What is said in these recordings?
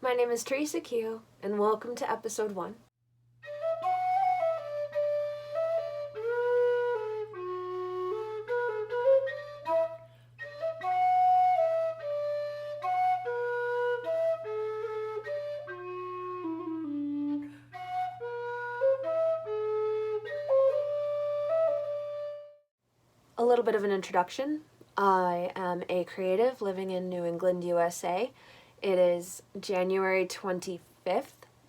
My name is Teresa Keogh, and welcome to episode 1. A little bit of an introduction. I am a creative living in New England, USA. It is January 25th,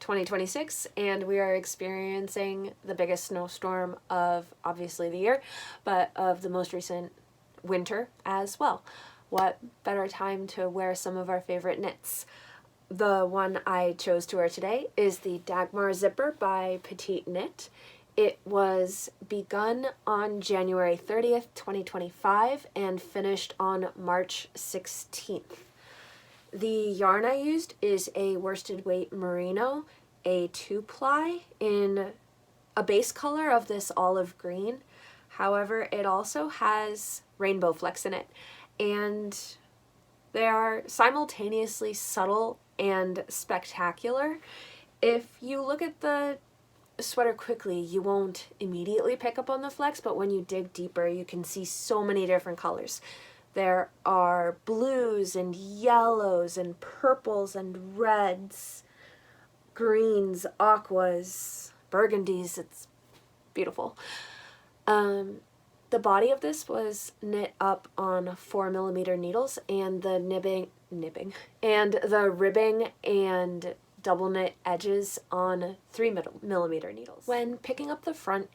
2026, and we are experiencing the biggest snowstorm of obviously the year, but of the most recent winter as well. What better time to wear some of our favorite knits? The one I chose to wear today is the Dagmar zipper by Petite Knit. It was begun on January 30th, 2025 and finished on March 16th. The yarn I used is a worsted weight merino, a 2-ply in a base color of this olive green. However, it also has rainbow flecks in it, and they are simultaneously subtle and spectacular. If you look at the sweater quickly, you won't immediately pick up on the flecks, but when you dig deeper, you can see so many different colors. There are blues and yellows and purples and reds, greens, aquas, burgundies. It's beautiful. The body of this was knit up on 4mm needles, and the and the ribbing and double knit edges on 3mm needles. When picking up the front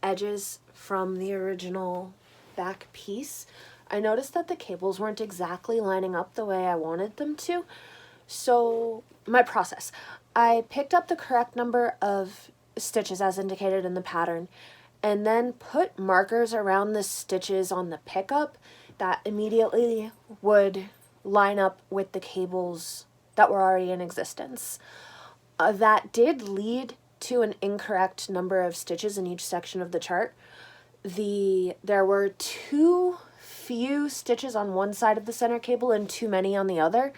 edges from the original back piece, I noticed that the cables weren't exactly lining up the way I wanted them to. So my process, I picked up the correct number of stitches as indicated in the pattern, and then put markers around the stitches on the pickup that immediately would line up with the cables that were already in existence. That did lead to an incorrect number of stitches in each section of the chart. There were too few stitches on one side of the center cable and too many on the other.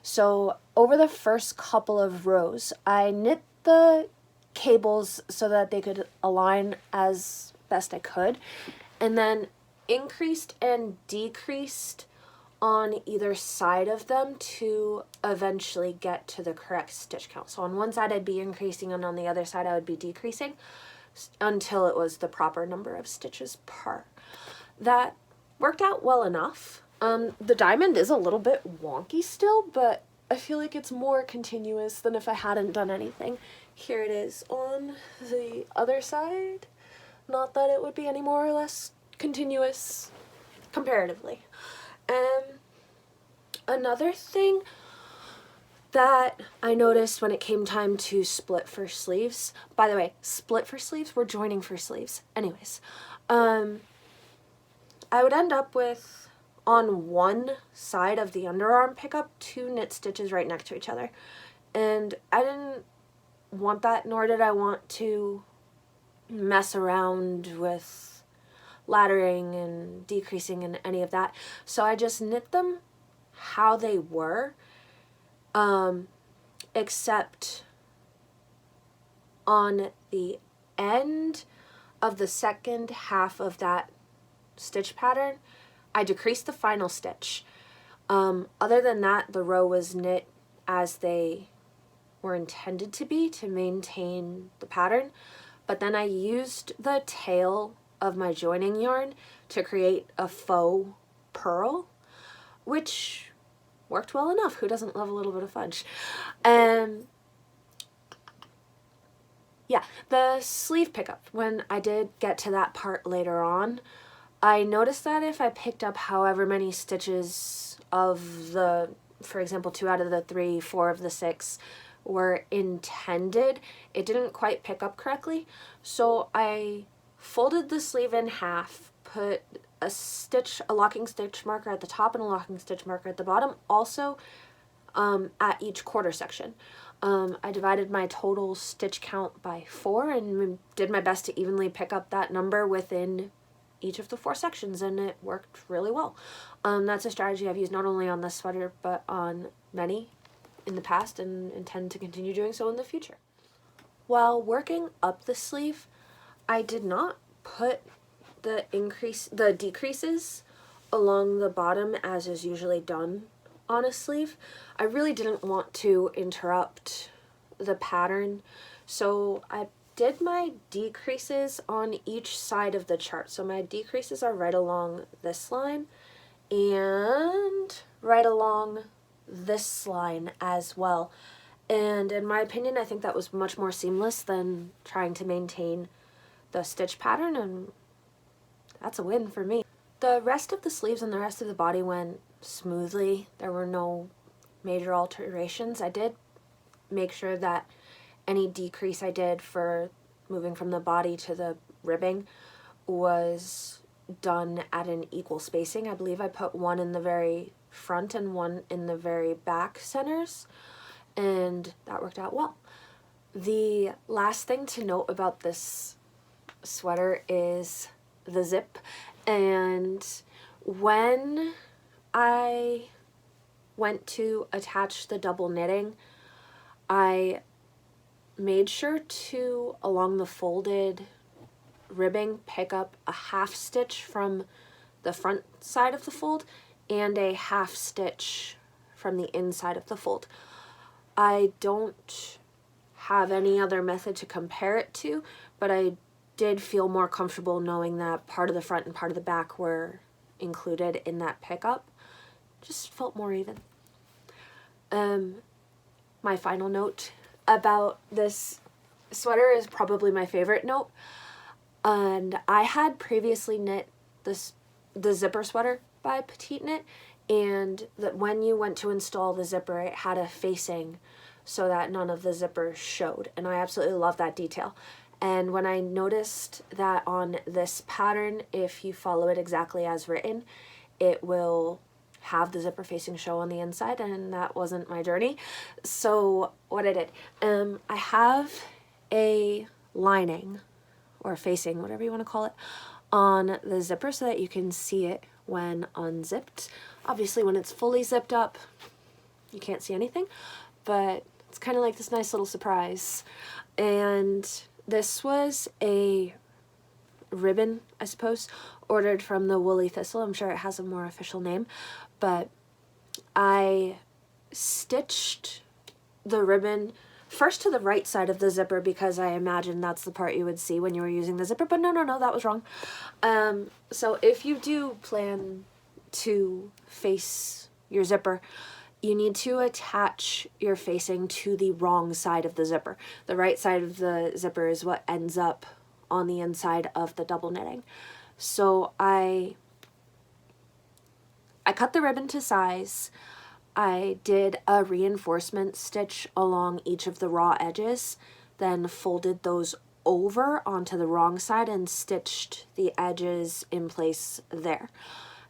So over the first couple of rows, I knit the cables so that they could align as best I could, and then increased and decreased on either side of them to eventually get to the correct stitch count. So on one side I'd be increasing, and on the other side I would be decreasing until it was the proper number of stitches per. That worked out well enough. The diamond is a little bit wonky still, but I feel like it's more continuous than if I hadn't done anything. Here it is on the other side. Not that it would be any more or less continuous comparatively. Another thing that I noticed when it came time to split for sleeves, by the way, split for sleeves, we're joining for sleeves. Anyways, I would end up with, on one side of the underarm pickup, 2 knit stitches right next to each other. And I didn't want that, nor did I want to mess around with laddering and decreasing and any of that. So I just knit them how they were, except on the end of the second half of that stitch pattern, I decreased the final stitch. Other than that, the row was knit as they were intended to be to maintain the pattern, but then I used the tail of my joining yarn to create a faux pearl, which worked well enough. Who doesn't love a little bit of fudge? Yeah, the sleeve pickup, when I did get to that part later on, I noticed that if I picked up however many stitches of the, for example, 2 out of the 3, 4 of the 6 were intended, it didn't quite pick up correctly. So I folded the sleeve in half, put a locking stitch marker at the top and a locking stitch marker at the bottom, also at each quarter section. I divided my total stitch count by 4 and did my best to evenly pick up that number within each of the 4 sections, and it worked really well. That's a strategy I've used not only on this sweater but on many in the past and intend to continue doing so in the future. While working up the sleeve, I did not put the decreases along the bottom as is usually done on a sleeve. I really didn't want to interrupt the pattern, so I did my decreases on each side of the chart. So my decreases are right along this line and right along this line as well. And in my opinion, I think that was much more seamless than trying to maintain the stitch pattern, and that's a win for me. The rest of the sleeves and the rest of the body went smoothly. There were no major alterations. I did make sure that any decrease I did for moving from the body to the ribbing was done at an equal spacing. I believe I put one in the very front and one in the very back centers, and that worked out well. The last thing to note about this sweater is the zip, and when I went to attach the double knitting, I made sure to, along the folded ribbing, pick up a half stitch from the front side of the fold and a half stitch from the inside of the fold. I don't have any other method to compare it to, but I did feel more comfortable knowing that part of the front and part of the back were included in that pickup. Just felt more even. My final note about this sweater is probably my favorite note. And I had previously knit the zipper sweater by Petite Knit, and that when you went to install the zipper, it had a facing so that none of the zippers showed, and I absolutely love that detail. And when I noticed that on this pattern, if you follow it exactly as written, it will have the zipper facing show on the inside, and that wasn't my journey. So what I did, I have a lining or facing, whatever you want to call it, on the zipper so that you can see it when unzipped. Obviously when it's fully zipped up, you can't see anything, but it's kind of like this nice little surprise. And this was a ribbon, I suppose, ordered from the Woolly Thistle. I'm sure it has a more official name, but I stitched the ribbon first to the right side of the zipper because I imagine that's the part you would see when you were using the zipper, but no, that was wrong. So if you do plan to face your zipper, you need to attach your facing to the wrong side of the zipper. The right side of the zipper is what ends up on the inside of the double knitting. So I cut the ribbon to size. I did a reinforcement stitch along each of the raw edges, then folded those over onto the wrong side and stitched the edges in place there.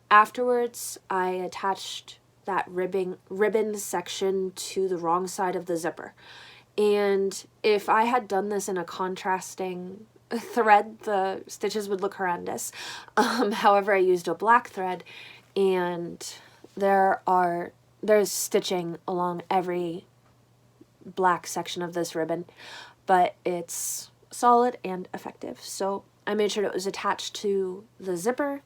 Afterwards, I attached that ribbon section to the wrong side of the zipper. And if I had done this in a contrasting thread, the stitches would look horrendous. However, I used a black thread, and there's stitching along every black section of this ribbon, but it's solid and effective. So I made sure it was attached to the zipper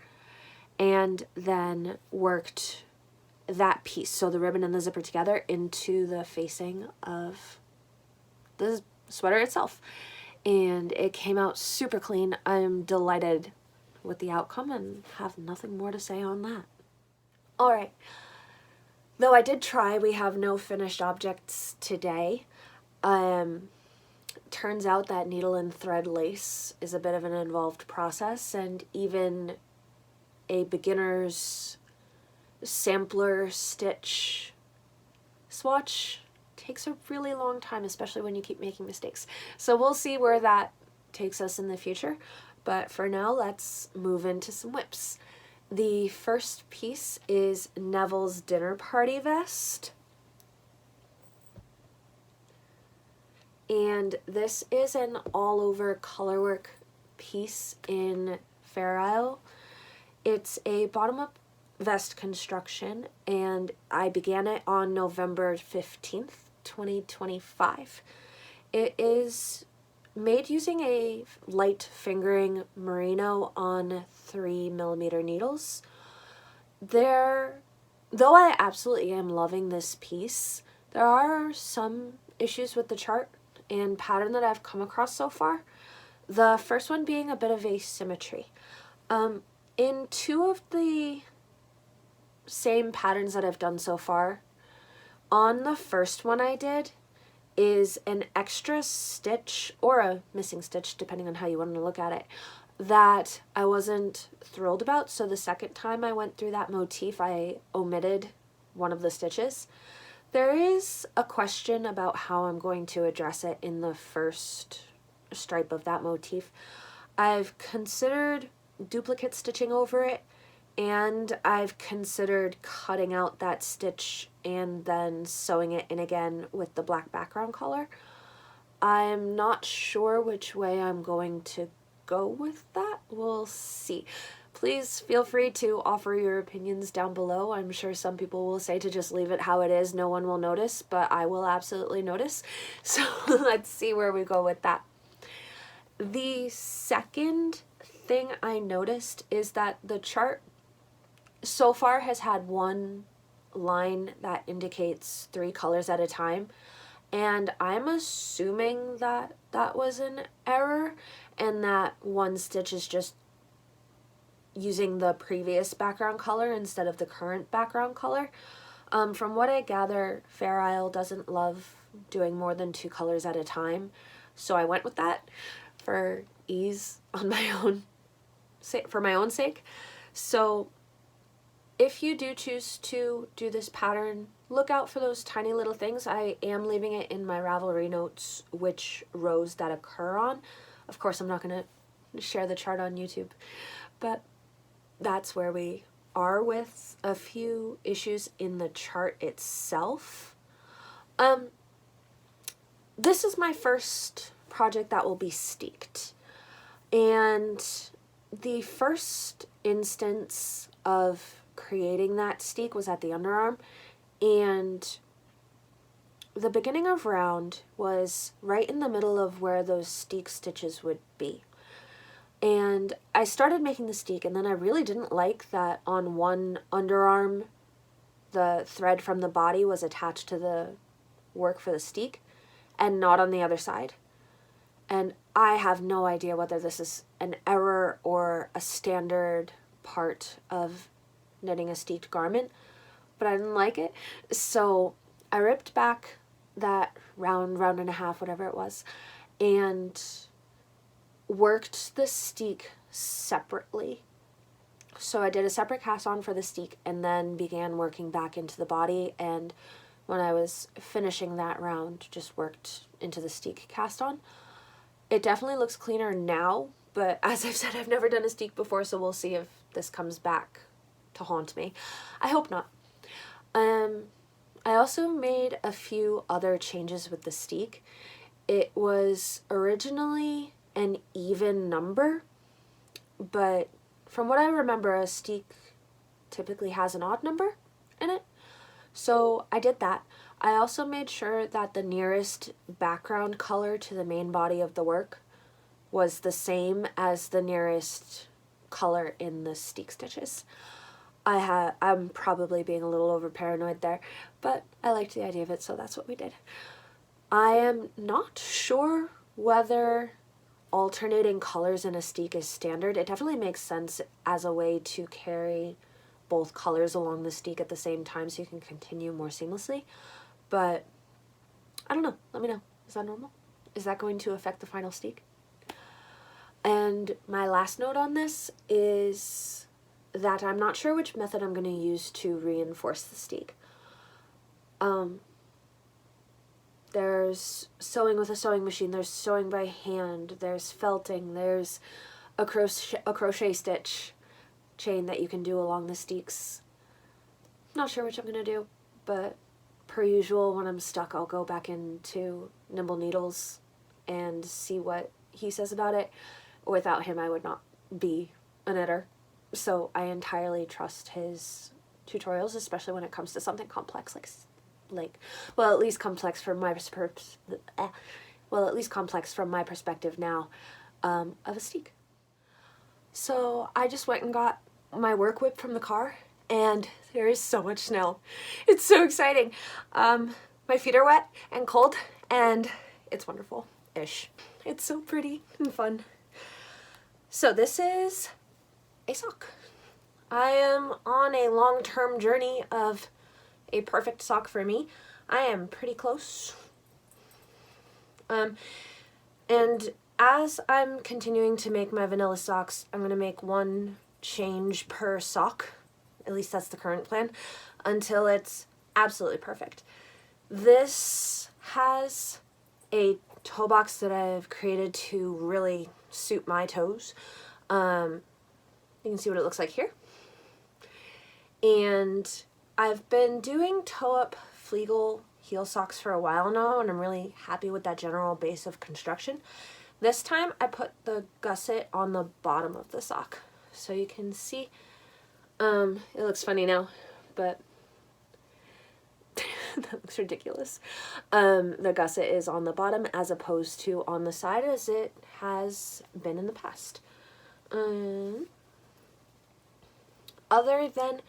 and then worked that piece, so the ribbon and the zipper together, into the facing of the sweater itself. And it came out super clean. I'm delighted with the outcome and have nothing more to say on that. Alright. Though I did try, we have no finished objects today. Turns out that needle and thread lace is a bit of an involved process, and even a beginner's sampler stitch swatch takes a really long time, especially when you keep making mistakes. So we'll see where that takes us in the future, but for now let's move into some whips. The first piece is Neville's dinner party vest, and this is an all-over colorwork piece in Fair Isle. It's a bottom-up vest construction, and I began it on November 15th, 2025. It is made using a light fingering merino on 3mm needles. Though I absolutely am loving this piece, there are some issues with the chart and pattern that I've come across so far. The first one being a bit of asymmetry. In two of the same patterns that I've done so far, on the first one I did is an extra stitch, or a missing stitch depending on how you want to look at it, that I wasn't thrilled about. So the second time I went through that motif, I omitted one of the stitches. There is a question about how I'm going to address it in the first stripe of that motif. I've considered duplicate stitching over it, and I've considered cutting out that stitch and then sewing it in again with the black background color. I'm not sure which way I'm going to go with that. We'll see. Please feel free to offer your opinions down below. I'm sure some people will say to just leave it how it is, no one will notice, but I will absolutely notice. So let's see where we go with that. The second thing I noticed is that the chart so far has had one line that indicates 3 colors at a time, and I'm assuming that that was an error and that one stitch is just using the previous background color instead of the current background color. From what I gather, Fair Isle doesn't love doing more than 2 colors at a time, so I went with that for ease on my own, for my own sake. So if you do choose to do this pattern, look out for those tiny little things. I am leaving it in my Ravelry notes which rows that occur on. Of course, I'm not going to share the chart on YouTube, but that's where we are with a few issues in the chart itself. This is my first project that will be steeked, and the first instance of creating that steek was at the underarm, and the beginning of round was right in the middle of where those steek stitches would be. And I started making the steek, and then I really didn't like that on one underarm the thread from the body was attached to the work for the steek and not on the other side. And I have no idea whether this is an error or a standard part of knitting a steeked garment, but I didn't like it. So I ripped back that round and a half, whatever it was, and worked the steek separately. So I did a separate cast on for the steek and then began working back into the body, and when I was finishing that round, just worked into the steek cast on. It definitely looks cleaner now, but as I've said, I've never done a steek before, so we'll see if this comes back to haunt me. I hope not. I also made a few other changes with the steek. It was originally an even number, but from what I remember, a steek typically has an odd number in it. So I did that. I also made sure that the nearest background color to the main body of the work was the same as the nearest color in the steek stitches. I'm probably being a little over paranoid there, but I liked the idea of it, so that's what we did. I am not sure whether alternating colors in a steek is standard. It definitely makes sense as a way to carry both colors along the steek at the same time so you can continue more seamlessly, but I don't know. Let me know. Is that normal? Is that going to affect the final steek? And my last note on this is that I'm not sure which method I'm going to use to reinforce the steek. There's sewing with a sewing machine, there's sewing by hand, there's felting, there's a crochet stitch chain that you can do along the steeks. Not sure which I'm going to do, but per usual, when I'm stuck, I'll go back into Nimble Needles and see what he says about it. Without him, I would not be a knitter. So I entirely trust his tutorials, especially when it comes to something complex well, at least complex from my well, at least complex from my perspective now, of a steak. So I just went and got my work whip from the car, and there is so much snow. It's so exciting. My feet are wet and cold, and it's wonderful-ish. It's so pretty and fun. So this is a sock. I am on a long-term journey of a perfect sock for me. I am pretty close. And as I'm continuing to make my vanilla socks, I'm going to make one change per sock. At least that's the current plan, until it's absolutely perfect. This has a toe box that I've created to really suit my toes. You can see what it looks like here. And I've been doing toe-up Flegel heel socks for a while now, and I'm really happy with that general base of construction. This time I put the gusset on the bottom of the sock. So you can see, it looks funny now, but that looks ridiculous. The gusset is on the bottom as opposed to on the side as it has been in the past. Other than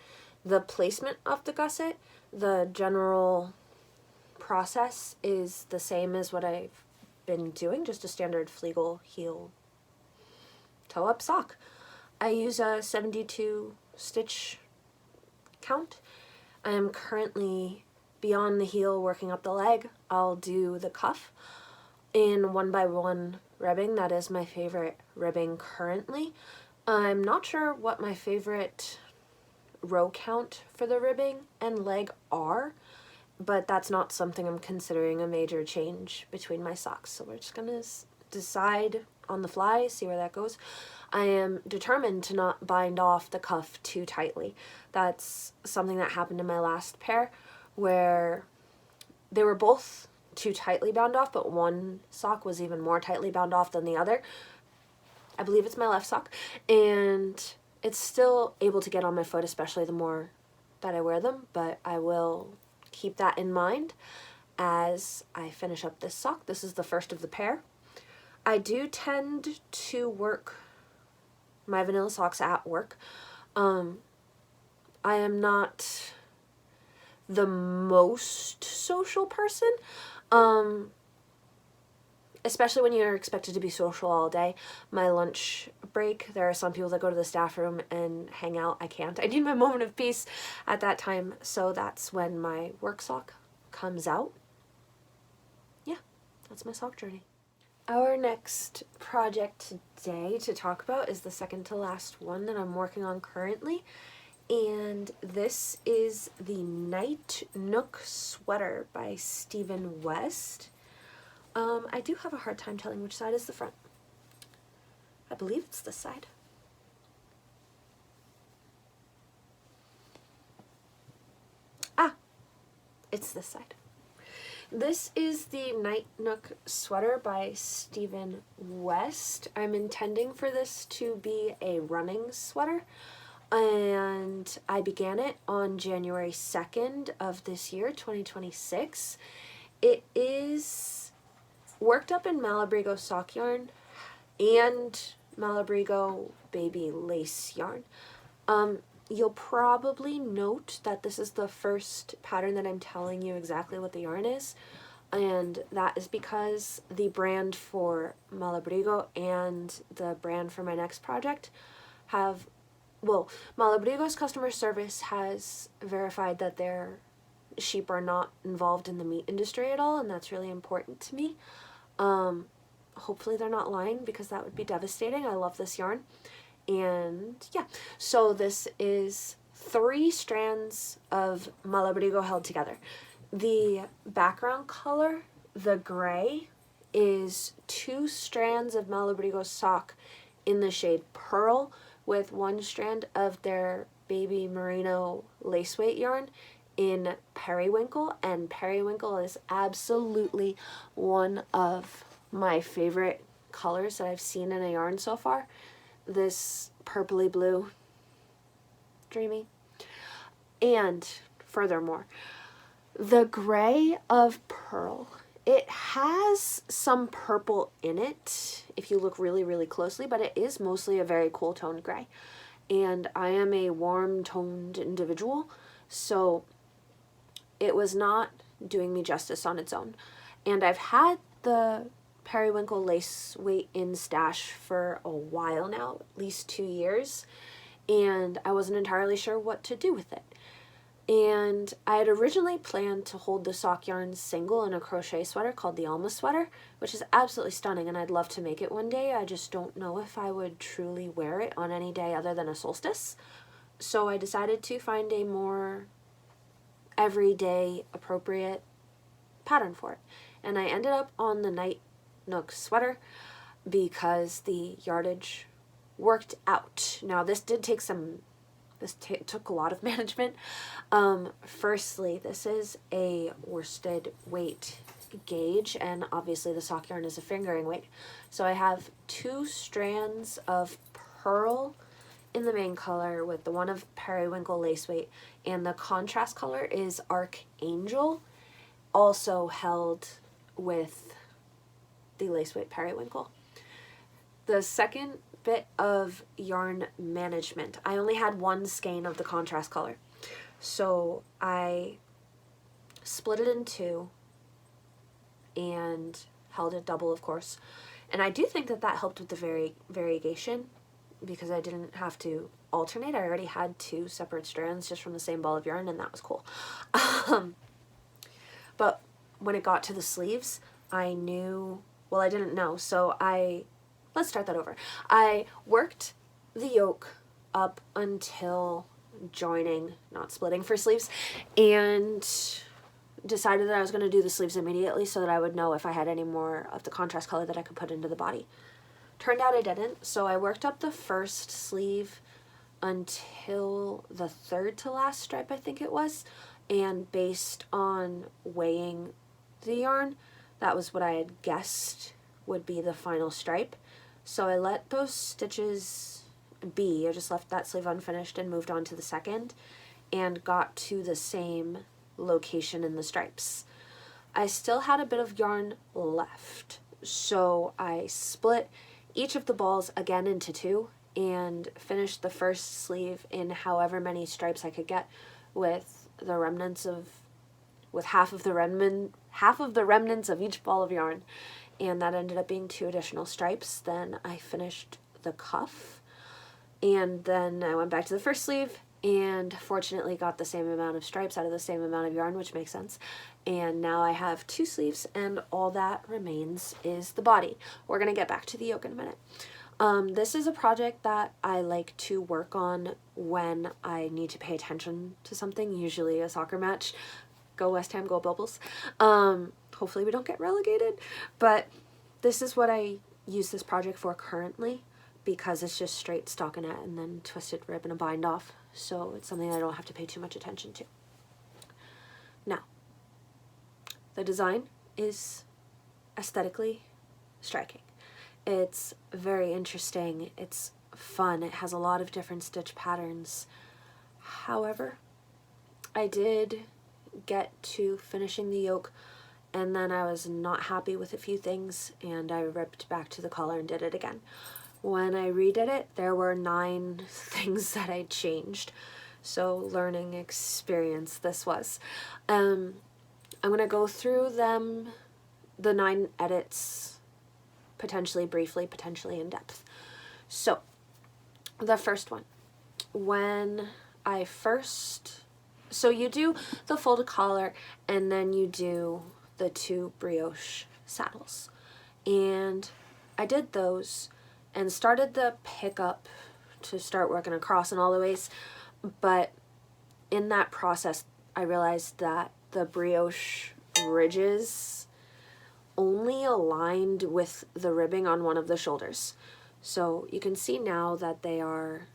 the placement of the gusset, the general process is the same as what I've been doing, just a standard Flegel heel toe-up sock. I use a 72 stitch count. I am currently beyond the heel working up the leg. I'll do the cuff in 1x1 ribbing. That is my favorite ribbing currently. I'm not sure what my favorite row count for the ribbing and leg are, but that's not something I'm considering a major change between my socks. So we're just gonna decide on the fly, see where that goes. I am determined to not bind off the cuff too tightly. That's something that happened in my last pair where they were both too tightly bound off, but one sock was even more tightly bound off than the other. I believe it's my left sock, and it's still able to get on my foot, especially the more that I wear them, but I will keep that in mind as I finish up this sock. This is the first of the pair. I do tend to work my vanilla socks at work. I am not the most social person, especially when you're expected to be social all day. My lunch break, there are some people that go to the staff room and hang out. I can't. I need my moment of peace at that time, so that's when my work sock comes out. Yeah, that's my sock journey. Our next project today to talk about is the second to last one that I'm working on currently, and this is the Night Nook sweater by Stephen West. I do have a hard time telling which side is the front. I believe it's this side. Ah, it's this side. This is the Night Nook sweater by Stephen West. I'm intending for this to be a running sweater, and I began it on January 2nd of this year, 2026. It is worked up in Malabrigo sock yarn and Malabrigo baby lace yarn. You'll probably note that this is the first pattern that I'm telling you exactly what the yarn is, and that is because the brand for Malabrigo and the brand for my next project have, well, Malabrigo's customer service has verified that their sheep are not involved in the meat industry at all, and that's really important to me. Hopefully they're not lying, because that would be devastating. I love this yarn. And yeah, so this is 3 strands of Malabrigo held together. The background color, the gray, is 2 strands of Malabrigo sock in the shade Pearl with 1 strand of their baby merino lace weight yarn in Periwinkle, and Periwinkle is absolutely one of my favorite colors that I've seen in a yarn so far. This purpley blue dreamy. And furthermore, the gray of pearl, it has some purple in it if you look really, really closely, but it is mostly a very cool toned gray. And I am a warm toned individual, so it was not doing me justice on its own. And I've had the periwinkle lace weight in stash for a while now, at least 2 years, and I wasn't entirely sure what to do with it. And I had originally planned to hold the sock yarn single in a crochet sweater called the Alma sweater, which is absolutely stunning, and I'd love to make it one day. I just don't know if I would truly wear it on any day other than a solstice. So I decided to find a more everyday appropriate pattern for it. And I ended up on the Night Nook sweater because the yardage worked out. Now this did take took a lot of management. Firstly, this is a worsted weight gauge, and obviously the sock yarn is a fingering weight. So I have 2 strands of pearl in the main color with the one of periwinkle lace weight, and the contrast color is Archangel, also held with the lace weight periwinkle. The second bit of yarn management, I only had 1 skein of the contrast color, so I split it in 2 and held it double, of course. And I do think that that helped with the variegation, because I didn't have to alternate. I already had 2 separate strands just from the same ball of yarn, and that was cool. But when it got to the sleeves, I knew, well, I didn't know, so let's start that over. I worked the yoke up until joining, not splitting for sleeves, and decided that I was going to do the sleeves immediately so that I would know if I had any more of the contrast color that I could put into the body. Turned out I didn't, so I worked up the first sleeve until the 3rd to last stripe, I think it was, and based on weighing the yarn, that was what I had guessed would be the final stripe. So I let those stitches be. I just left that sleeve unfinished and moved on to the second and got to the same location in the stripes. I still had a bit of yarn left, so I split each of the balls again into 2 and finished the first sleeve in however many stripes I could get with half of the remnants of each ball of yarn, and that ended up being 2 additional stripes. Then I finished the cuff, and then I went back to the first sleeve and fortunately got the same amount of stripes out of the same amount of yarn, which makes sense. And now I have 2 sleeves, and all that remains is the body. We're going to get back to the yoke in a minute. This is a project that I like to work on when I need to pay attention to something, usually a soccer match. Go West Ham, go Bubbles. Hopefully we don't get relegated, but this is what I use this project for currently, because it's just straight stockinette and then twisted rib and a bind off, so it's something I don't have to pay too much attention to. Now, the design is aesthetically striking. It's very interesting, it's fun, it has a lot of different stitch patterns. However, I did get to finishing the yoke, and then I was not happy with a few things, and I ripped back to the collar and did it again. When I redid it, there were 9 things that I changed, so learning experience this was. I'm going to go through them, the 9 edits, potentially briefly, potentially in depth. So, the first one, when I first, so you do the folded collar and then you do the 2 brioche saddles, and I did those and started the pickup to start working across in all the ways, but in that process I realized that the brioche ridges only aligned with the ribbing on one of the shoulders. So you can see now that they are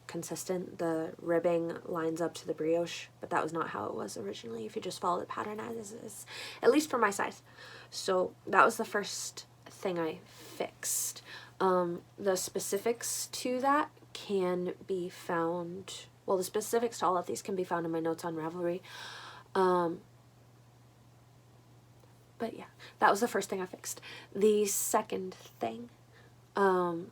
consistent. The ribbing lines up to the brioche, but that was not how it was originally if you just follow the pattern as is, at least for my size. So that was the first thing I fixed. The specifics to that can be found well, the specifics to all of these can be found in my notes on Ravelry. But yeah, that was the first thing I fixed. The second thing, well,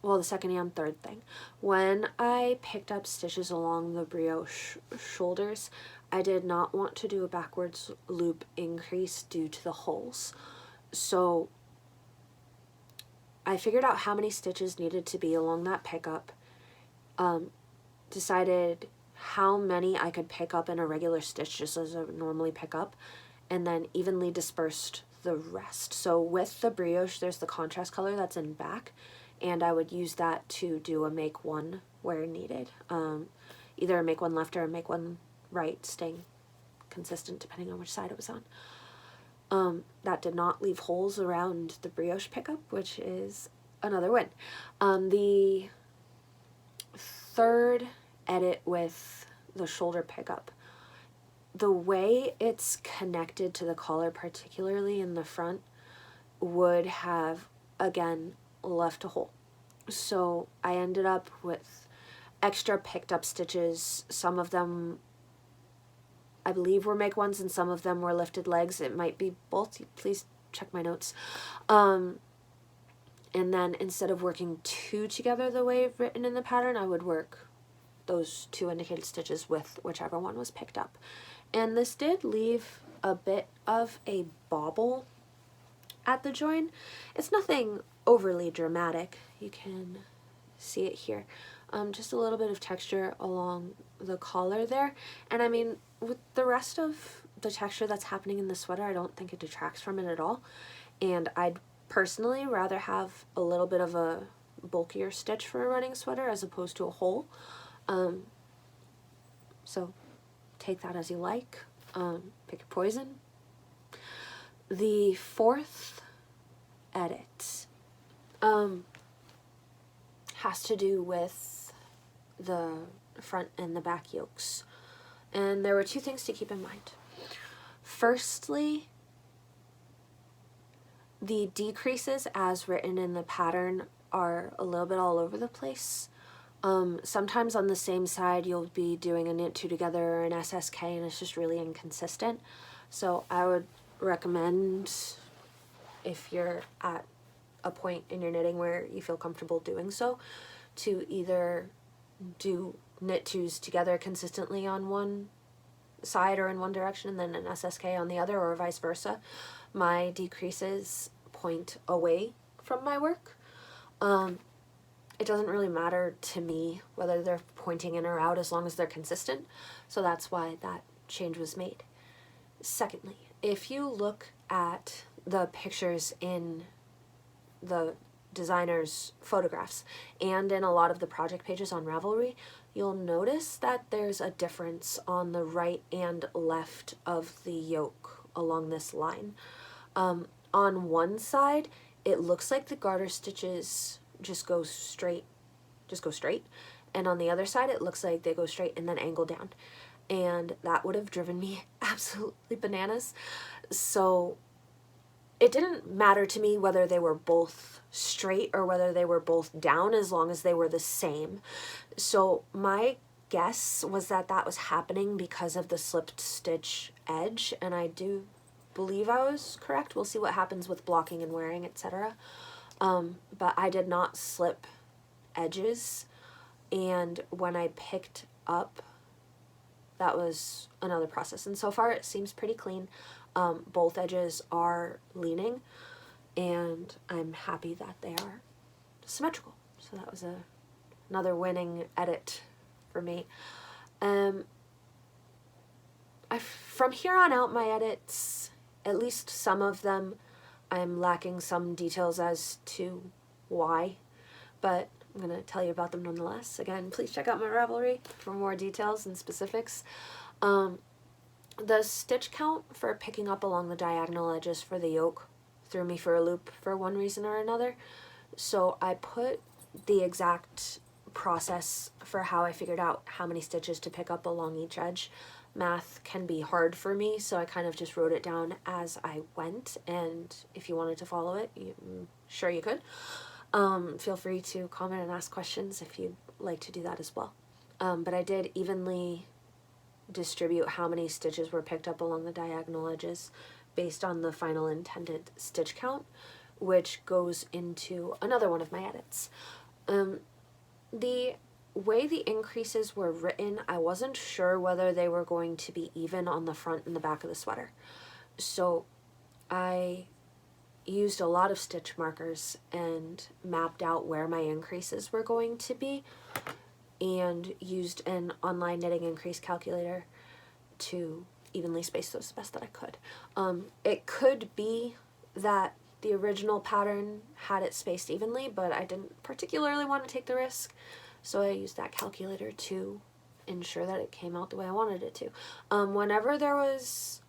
the second and third thing, when I picked up stitches along the brioche shoulders, I did not want to do a backwards loop increase due to the holes. So I figured out how many stitches needed to be along that pickup, decided how many I could pick up in a regular stitch just as I would normally pick up, and then evenly dispersed the rest. So with the brioche, there's the contrast color that's in back, and I would use that to do a make one where needed. Either a make one left or a make one right, staying consistent depending on which side it was on. That did not leave holes around the brioche pickup, which is another win. The third edit with the shoulder pickup, the way it's connected to the collar, particularly in the front, would have, again, left a hole. So I ended up with extra picked up stitches. Some of them I believe were make ones and some of them were lifted legs. It might be both. Please check my notes. And then instead of working two together the way written in the pattern, I would work those two indicated stitches with whichever one was picked up. And this did leave a bit of a bobble at the join. It's nothing overly dramatic. You can see it here. Just a little bit of texture along the collar there. And I mean, with the rest of the texture that's happening in the sweater, I don't think it detracts from it at all. And I'd personally rather have a little bit of a bulkier stitch for a running sweater as opposed to a hole. So take that as you like. Pick your poison. The fourth edit has to do with the front and the back yokes. And there were two things to keep in mind. Firstly, the decreases as written in the pattern are a little bit all over the place. Sometimes on the same side you'll be doing a knit two together or an SSK and it's just really inconsistent. So I would recommend, if you're at a point in your knitting where you feel comfortable doing so, to either do knit twos together consistently on one side or in one direction and then an SSK on the other, or vice versa. My decreases point away from my work. It doesn't really matter to me whether they're pointing in or out as long as they're consistent, so that's why that change was made. Secondly, if you look at the pictures in the designer's photographs and in a lot of the project pages on Ravelry, you'll notice that there's a difference on the right and left of the yoke along this line. On one side, it looks like the garter stitches just go straight, and on the other side, it looks like they go straight and then angle down. And that would have driven me absolutely bananas. So it didn't matter to me whether they were both straight or whether they were both down, as long as they were the same. So my guess was that that was happening because of the slipped stitch edge, and I do believe I was correct. We'll see what happens with blocking and wearing, etc. But I did not slip edges, and when I picked up, that was another process. And so far it seems pretty clean. Both edges are leaning, and I'm happy that they are symmetrical. So that was another winning edit for me. From here on out, my edits, at least some of them, I'm lacking some details as to why, but I'm going to tell you about them nonetheless. Again, please check out my Ravelry for more details and specifics. The stitch count for picking up along the diagonal edges for the yoke threw me for a loop for one reason or another. So I put the exact process for how I figured out how many stitches to pick up along each edge. Math can be hard for me, so I kind of just wrote it down as I went, and if you wanted to follow it, sure you could. Feel free to comment and ask questions if you'd like to do that as well. but I did evenly distribute how many stitches were picked up along the diagonal edges based on the final intended stitch count, which goes into another one of my edits. The way the increases were written, I wasn't sure whether they were going to be even on the front and the back of the sweater. So I used a lot of stitch markers and mapped out where my increases were going to be, and used an online knitting increase calculator to evenly space those the best that I could. It could be that the original pattern had it spaced evenly, but I didn't particularly want to take the risk, so I used that calculator to ensure that it came out the way I wanted it to. Whenever there was,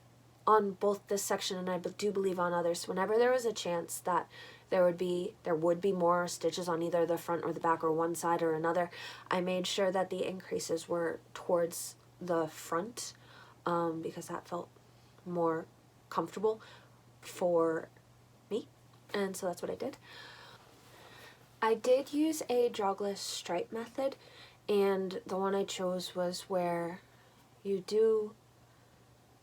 on both this section and I do believe on others, whenever there was a chance that there would be more stitches on either the front or the back or one side or another, I made sure that the increases were towards the front, because that felt more comfortable for me, and so that's what I did. I did use a jogless stripe method, and the one I chose was where you do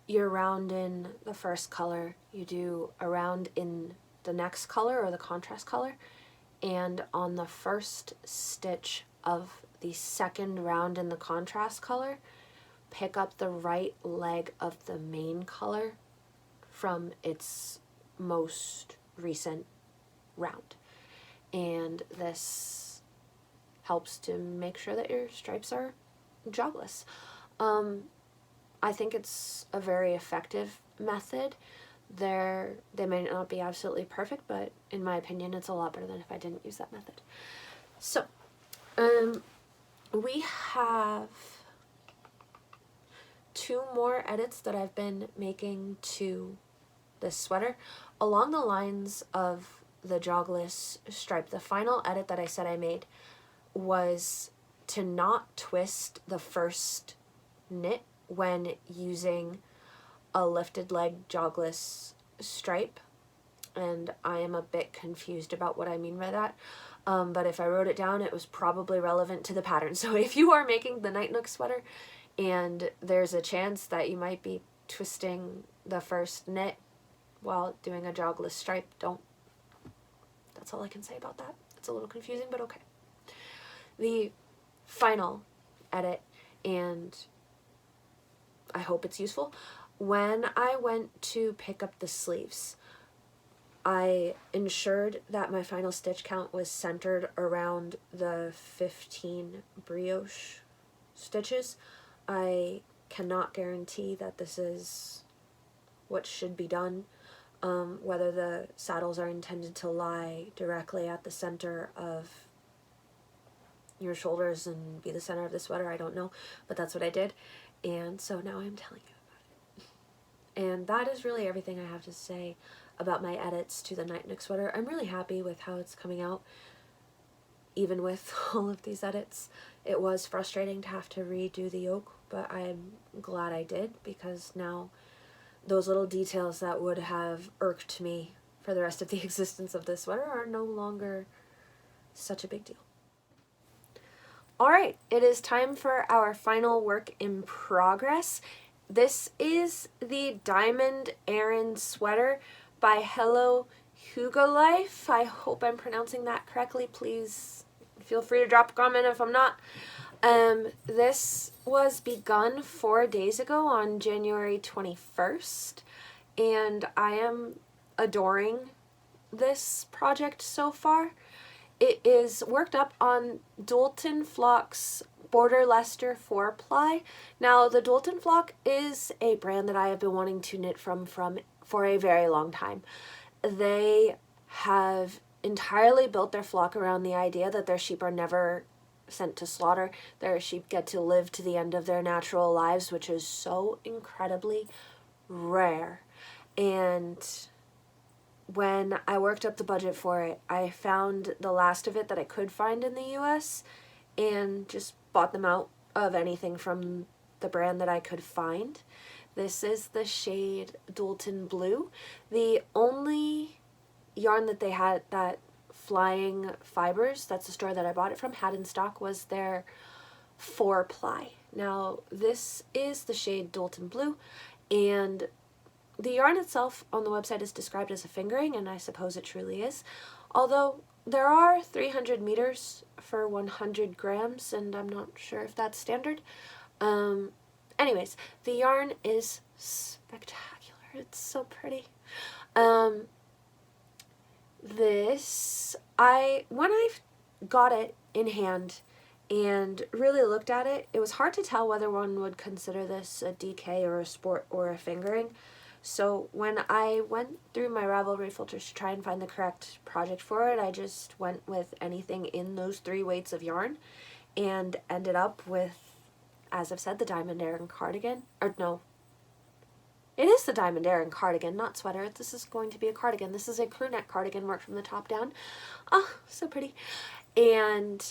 your round in the first color, you do a round in the next color or the contrast color, and on the first stitch of the second round in the contrast color, pick up the right leg of the main color from its most recent round. And this helps to make sure that your stripes are jogless. I think it's a very effective method. They may not be absolutely perfect, but in my opinion, it's a lot better than if I didn't use that method. So, we have 2 more edits that I've been making to this sweater along the lines of the jogless stripe. The final edit that I said I made was to not twist the first knit when using a lifted leg jogless stripe, and I am a bit confused about what I mean by that, but if I wrote it down, it was probably relevant to the pattern. So if you are making the Night Nook sweater and there's a chance that you might be twisting the first knit while doing a jogless stripe, don't. That's all I can say about that. It's a little confusing, but okay. The final edit, and I hope it's useful. When I went to pick up the sleeves, I ensured that my final stitch count was centered around the 15 brioche stitches. I cannot guarantee that this is what should be done. Whether the saddles are intended to lie directly at the center of your shoulders and be the center of the sweater, I don't know, but that's what I did, and so now I'm telling you about it. And that is really everything I have to say about my edits to the Night Nook sweater. I'm really happy with how it's coming out, even with all of these edits. It was frustrating to have to redo the yoke, but I'm glad I did, because now those little details that would have irked me for the rest of the existence of this sweater are no longer such a big deal. Alright, it is time for our final work in progress. This is the Diamond Aran sweater by Hello Hugo Life. I hope I'm pronouncing that correctly. Please feel free to drop a comment if I'm not. This was begun 4 days ago on January 21st, and I am adoring this project so far. It is worked up on Doulton Flock's Border Leicester 4-ply. Now, the Doulton Flock is a brand that I have been wanting to knit from for a very long time. They have entirely built their flock around the idea that their sheep are never sent to slaughter. Their sheep get to live to the end of their natural lives, which is so incredibly rare. And when I worked up the budget for it, I found the last of it that I could find in the US and just bought them out of anything from the brand that I could find. This is the shade Doulton Blue. The only yarn that they had that Flying Fibers, that's the store that I bought it from, had in stock was their 4-ply. Now this is the shade Dolton Blue, and the yarn itself on the website is described as a fingering, and I suppose it truly is, although there are 300 meters for 100 grams, and I'm not sure if that's standard. Anyways, the yarn is spectacular. It's so pretty. When I got it in hand and really looked at it, it was hard to tell whether one would consider this a DK or a sport or a fingering. So when I went through my Ravelry filters to try and find the correct project for it, I just went with anything in those 3 weights of yarn and ended up with, as I've said, the Diamond Aran cardigan. Or no, it is the Diamond Aran cardigan, not sweater. This is going to be a cardigan. This is a crew neck cardigan worked from the top down. Oh, so pretty. And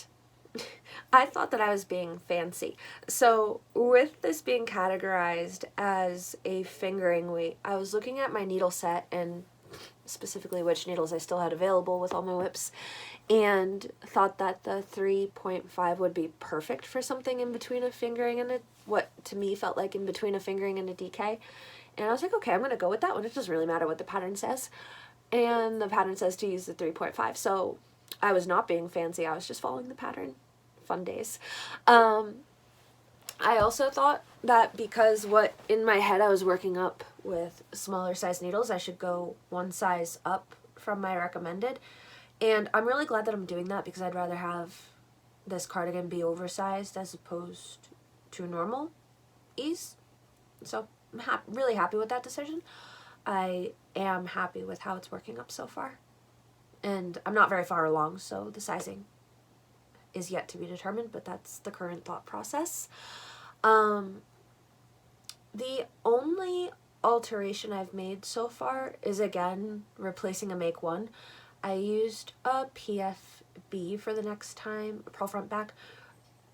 I thought that I was being fancy. So with this being categorized as a fingering weight, I was looking at my needle set and specifically which needles I still had available with all my whips, and thought that the 3.5 would be perfect for something in between a fingering and what to me felt like in between a fingering and a DK. And I was like, okay, I'm going to go with that one. It doesn't really matter what the pattern says. And the pattern says to use the 3.5. So I was not being fancy. I was just following the pattern. Fun days. I also thought that because in my head I was working up with smaller size needles, I should go 1 size up from my recommended. And I'm really glad that I'm doing that because I'd rather have this cardigan be oversized as opposed to normal ease. So I'm really happy with that decision. I am happy with how it's working up so far. And I'm not very far along, so the sizing is yet to be determined, but that's the current thought process. The only alteration I've made so far is, again, replacing a Make 1. I used a PFB for the next time, pearl front back,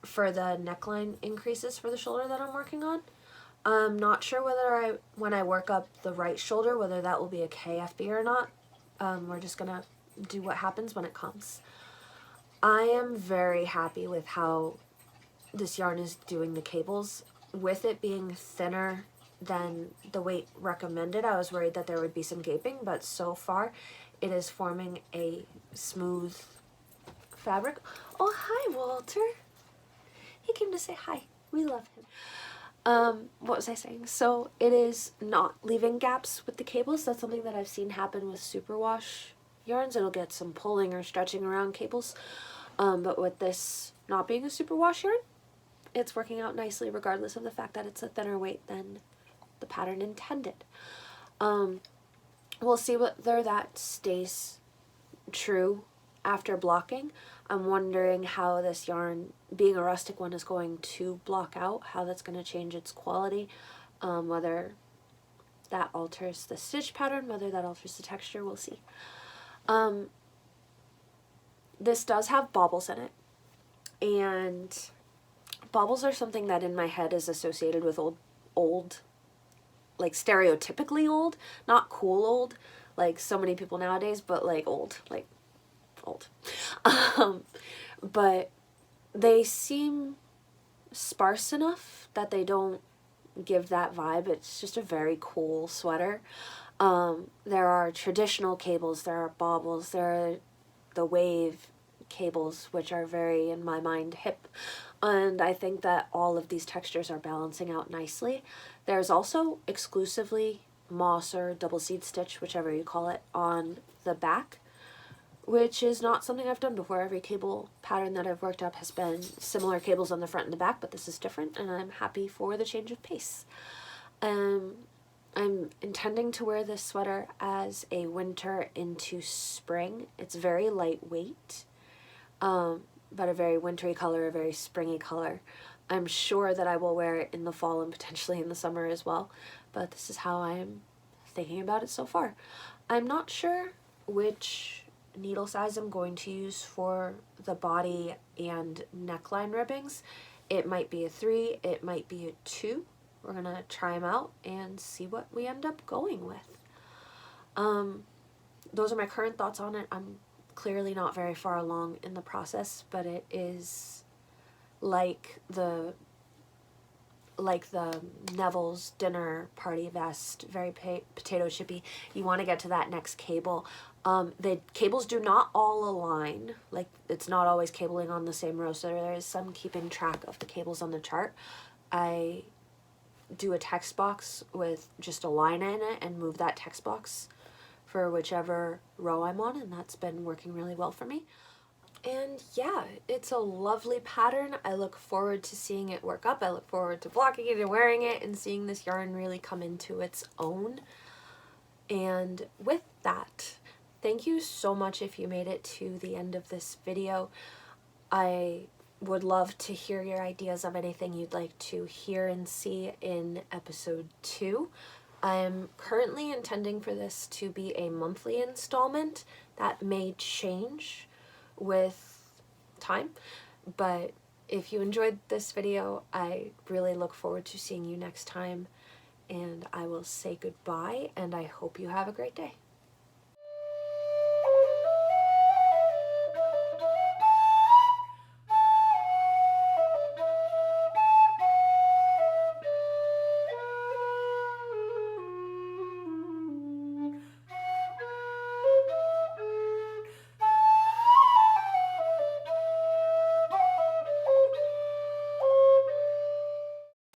for the neckline increases for the shoulder that I'm working on. I'm not sure whether when I work up the right shoulder, whether that will be a KFB or not. We're just gonna do what happens when it comes. I am very happy with how this yarn is doing the cables. With it being thinner than the weight recommended, I was worried that there would be some gaping, but so far it is forming a smooth fabric. Oh, hi, Walter. He came to say hi. We love him. What was I saying? So it is not leaving gaps with the cables. That's something that I've seen happen with superwash yarns. It'll get some pulling or stretching around cables. But with this not being a superwash yarn, it's working out nicely regardless of the fact that it's a thinner weight than the pattern intended. We'll see whether that stays true after blocking. I'm wondering how this yarn, being a rustic one, is going to block out, how that's going to change its quality, whether that alters the stitch pattern, whether that alters the texture, we'll see. This does have baubles in it, and baubles are something that in my head is associated with old, like stereotypically old, not cool old, like so many people nowadays, but like old. But they seem sparse enough that they don't give that vibe. It's just a very cool sweater. There are traditional cables, there are baubles, there are the wave cables, which are very, in my mind, hip. And I think that all of these textures are balancing out nicely. There's also exclusively moss or double seed stitch, whichever you call it, on the back, which is not something I've done before. Every cable pattern that I've worked up has been similar cables on the front and the back, but this is different, and I'm happy for the change of pace. I'm intending to wear this sweater as a winter into spring. It's very lightweight, but a very wintry color, a very springy color. I'm sure that I will wear it in the fall and potentially in the summer as well, but this is how I'm thinking about it so far. I'm not sure which needle size I'm going to use for the body and neckline ribbings. It might be a 3, it might be a 2. We're gonna try them out and see what we end up going with. Those are my current thoughts on it. I'm clearly not very far along in the process, but it is like the Neville's dinner party vest, very potato chippy. You want to get to that next cable. The cables do not all align. Like, it's not always cabling on the same row, so there is some keeping track of the cables on the chart. I do a text box with just a line in it and move that text box for whichever row I'm on, and that's been working really well for me. And yeah, it's a lovely pattern. I look forward to seeing it work up. I look forward to blocking it and wearing it and seeing this yarn really come into its own. And with that, thank you so much if you made it to the end of this video. I would love to hear your ideas of anything you'd like to hear and see in episode 2. I'm currently intending for this to be a monthly installment. That may change with time, but if you enjoyed this video, I really look forward to seeing you next time, and I will say goodbye, and I hope you have a great day.